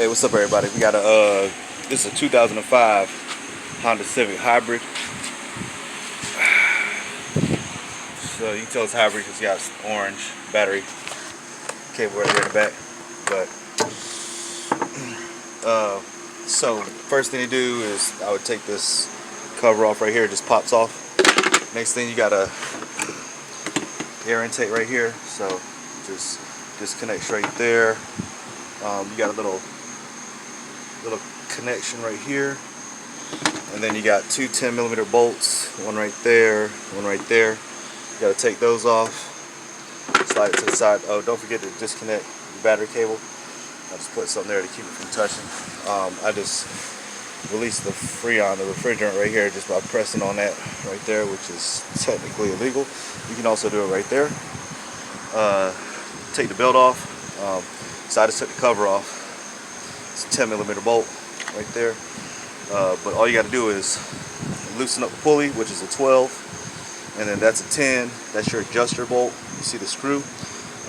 Hey, what's up, everybody? We got a this is a 2005 Honda Civic Hybrid. So you can tell it's hybrid because it's got orange battery cable right here in the back. But so first thing you do is I would take this cover off right here. It just pops off. Next thing, you got a air intake right here. So just disconnects right there. You got a little connection right here, and then you got two 10mm bolts, one right there, one right there. You got to take those off, slide it to the side. Oh, don't forget to disconnect the battery cable. I just put something there to keep it from touching. I just released the Freon, the refrigerant right here, just by pressing on that right there, which is technically illegal. You can also do it right there. Take the belt off. So I just took the cover off. It's a 10mm bolt right there. But all you got to do is loosen up the pulley, which is a 12, and then that's a 10. That's your adjuster bolt. You see the screw,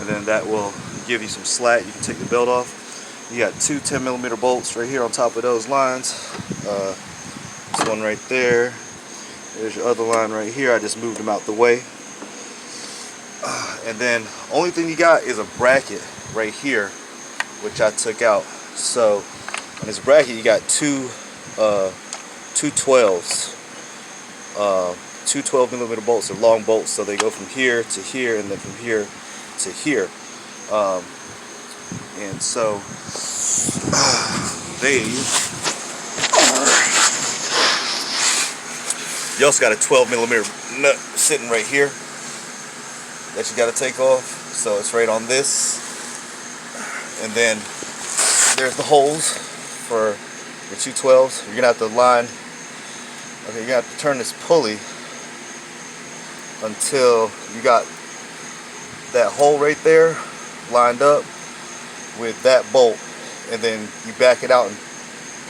and then that will give you some slack. You can take the belt off. You got two 10mm bolts right here on top of those lines. This one right there. There's your other line right here. I just moved them out the way. And then only thing you got is a bracket right here, which I took out. So on this bracket you got two 12s, two 12mm bolts. They're long bolts, so they go from here to here and then from here to here. And so you also got a 12mm nut sitting right here that you got to take off. So it's right on this, and then there's the holes for your two 12s. You're gonna have to line. Okay, you're gonna have to turn this pulley until you got that hole right there lined up with that bolt, and then you back it out and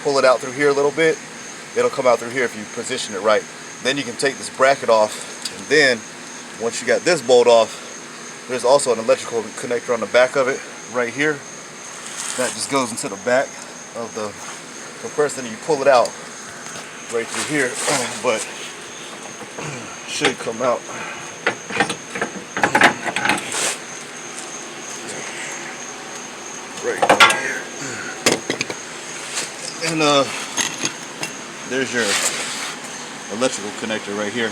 pull it out through here a little bit. It'll come out through here if you position it right. Then you can take this bracket off, and then once you got this bolt off, there's also an electrical connector on the back of it right here that just goes into the back of the compressor, and you pull it out right through here. But should come out right here. And there's your electrical connector right here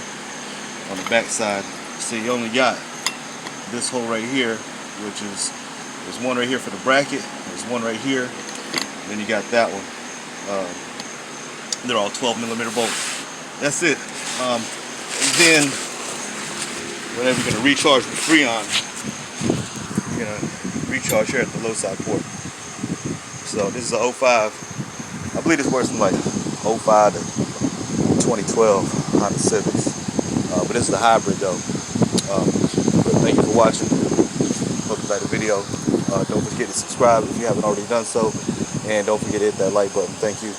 on the back side. So you only got this hole right here, which is, there's one right here for the bracket, there's one right here, then you got that one. They're all 12mm bolts. That's it. And then whenever you're going to recharge the Freon, you're going to recharge here at the low side port. So this is a 05. I believe this works from like 05 to 2012 Honda Civics. But this is the hybrid though. But thank you for watching. Hope you liked the video. Don't forget to subscribe if you haven't already done so. And don't forget to hit that like button. Thank you.